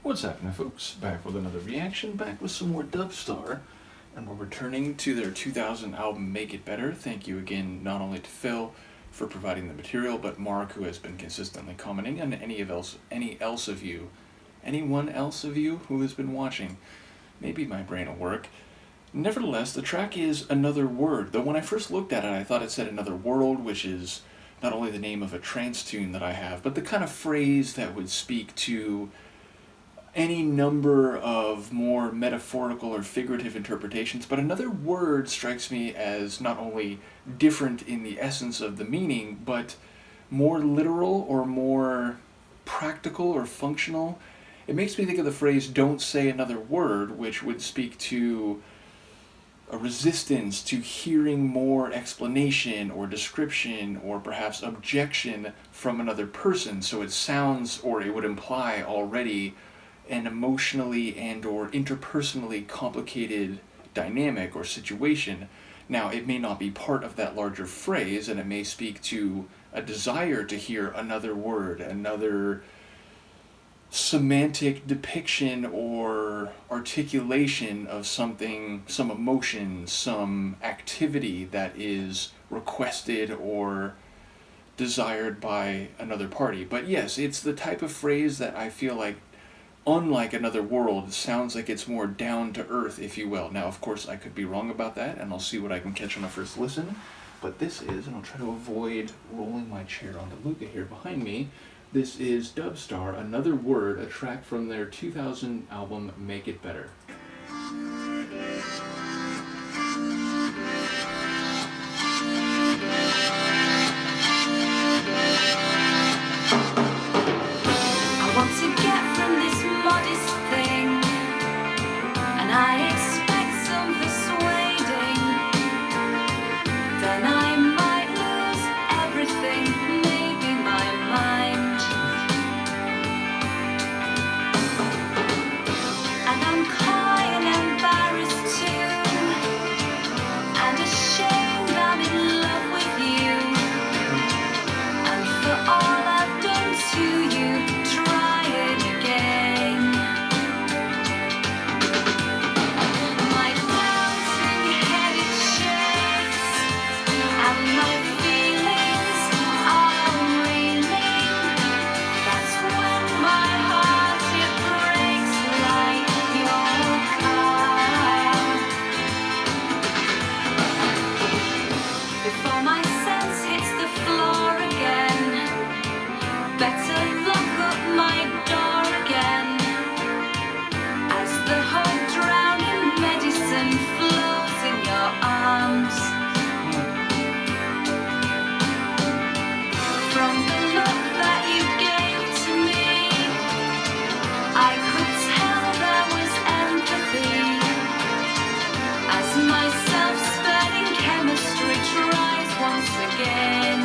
What's happening, folks? Back with another reaction, back with some more Dubstar, and we're returning to their 2000 album Make It Better. Thank you again, not only to Phil for providing the material, but Mark, who has been consistently commenting, and anyone else of you who has been watching. Maybe my brain will work. Nevertheless, the track is Another Word, though when I first looked at it, I thought it said Another World, which is not only the name of a trance tune that I have, but the kind of phrase that would speak to any number of more metaphorical or figurative interpretations. But Another Word strikes me as not only different in the essence of the meaning, but more literal or more practical or functional. It makes me think of the phrase, don't say another word, which would speak to a resistance to hearing more explanation or description or perhaps objection from another person. So it sounds, or it would imply already, an emotionally and or interpersonally complicated dynamic or situation. Now, it may not be part of that larger phrase, and it may speak to a desire to hear another word, another semantic depiction or articulation of something, some emotion, some activity that is requested or desired by another party. But yes, it's the type of phrase that I feel like, unlike Another World, sounds like it's more down to earth, if you will. Now, of course, I could be wrong about that, and I'll see what I can catch on a first listen. But this is, and I'll try to avoid rolling my chair onto Luca here behind me, this is Dubstar, Another Word, a track from their 2000 album Make It Better. I want to get from this modest thing, and I expect some persuading. Then I might lose everything, maybe my mind. And I'm coy and embarrassed too, and ashamed I'm in love with you. And for all I've done to you, try it again. My doubting head it shakes, and my feelings are reeling. That's when my heart it breaks like your car. Before my sense hits the floor again, better lock up my door again, as the whole drowning medicine flows in your arms. From the look that you gave to me, I could tell there was empathy, as my self-spreading chemistry tries once again.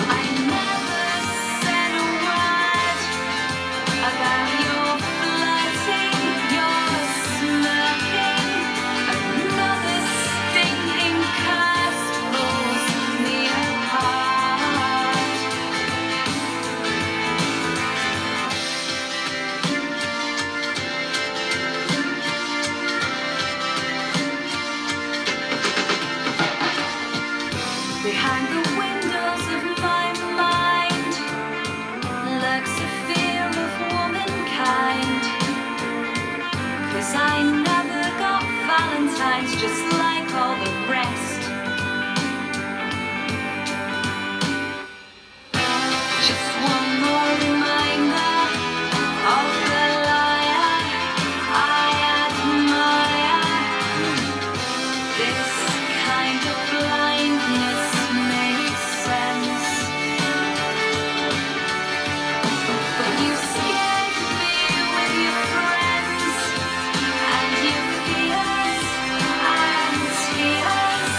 I never said a word about your flirting, your smirking. Another stinging curse pulls me apart. Behind the windows of my mind lurks a fear of womankind, 'cause I never got Valentine's just like all the rest. Just one more reminder of the liar I admire. This kind of blindness makes sense, but you scared me with your friends and your fears and tears.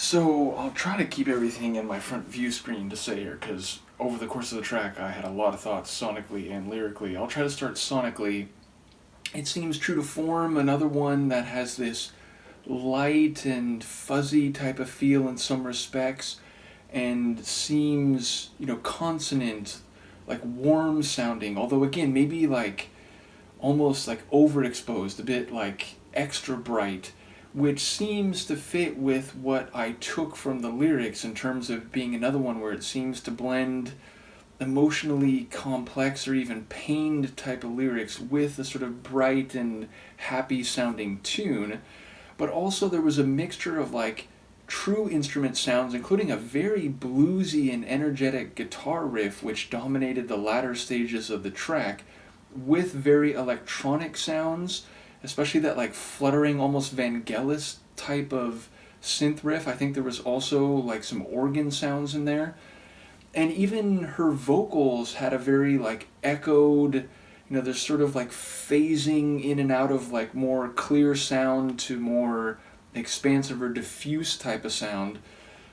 So I'll try to keep everything in my front view screen to say here, because over the course of the track I had a lot of thoughts sonically and lyrically. I'll try to start sonically. It seems true to form, another one that has this light and fuzzy type of feel in some respects, and seems, consonant, like warm sounding, although again, maybe like almost like overexposed, a bit like extra bright, which seems to fit with what I took from the lyrics in terms of being another one where it seems to blend emotionally complex or even pained type of lyrics with a sort of bright and happy sounding tune. But also there was a mixture of like true instrument sounds, including a very bluesy and energetic guitar riff which dominated the latter stages of the track, with very electronic sounds, especially that like fluttering, almost Vangelis type of synth riff. I think there was also like some organ sounds in there. And even her vocals had a very like echoed, there's sort of like phasing in and out of like more clear sound to more expansive or diffuse type of sound.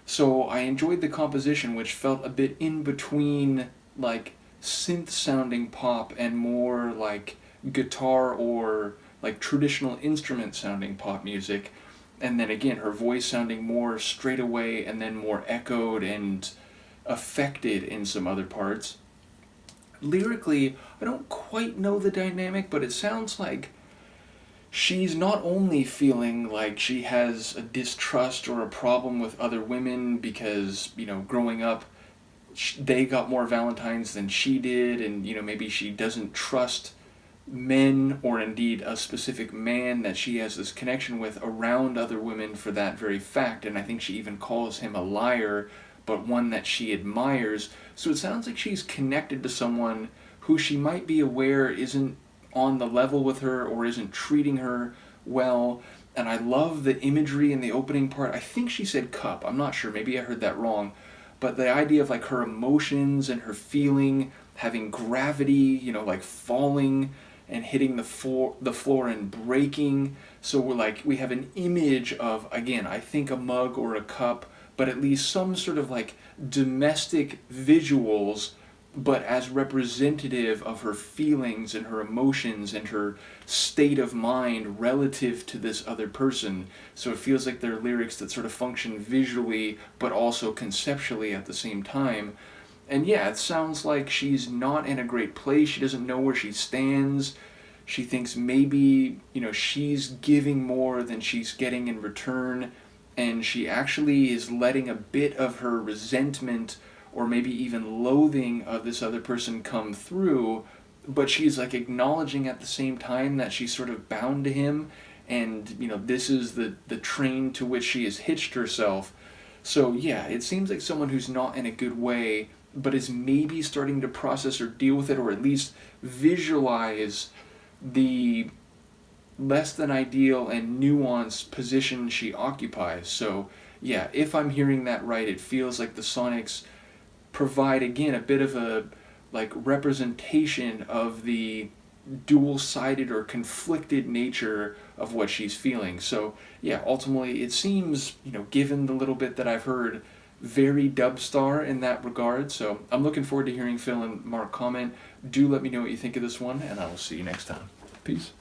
So I enjoyed the composition, which felt a bit in between like synth sounding pop and more like guitar or like traditional instrument sounding pop music. And then again, her voice sounding more straight away and then more echoed and affected in some other parts. Lyrically, I don't quite know the dynamic, but it sounds like she's not only feeling like she has a distrust or a problem with other women because, growing up, they got more Valentines than she did, and, maybe she doesn't trust men or indeed a specific man that she has this connection with around other women for that very fact. And I think she even calls him a liar, but one that she admires. So it sounds like she's connected to someone who she might be aware isn't on the level with her or isn't treating her well. And I love the imagery in the opening part. I think she said cup. I'm not sure. Maybe I heard that wrong. But the idea of like her emotions and her feeling having gravity, like falling and hitting the floor and breaking. So we have an image of, again, I think a mug or a cup, but at least some sort of like domestic visuals, but as representative of her feelings and her emotions and her state of mind relative to this other person. So it feels like they're lyrics that sort of function visually, but also conceptually at the same time. And yeah, it sounds like she's not in a great place. She doesn't know where she stands. She thinks maybe, she's giving more than she's getting in return. And she actually is letting a bit of her resentment or maybe even loathing of this other person come through, but she's like acknowledging at the same time that she's sort of bound to him, and this is the train to which she has hitched herself. So yeah, it seems like someone who's not in a good way, but is maybe starting to process or deal with it, or at least visualize the less than ideal and nuanced position she occupies. So yeah, if I'm hearing that right, it feels like the Sonics provide again a bit of a like representation of the dual-sided or conflicted nature of what she's feeling. So yeah, ultimately it seems, given the little bit that I've heard, very Dubstar in that regard. So I'm looking forward to hearing Phil and Mark comment. Do let me know what you think of this one, and I will see you next time. Peace.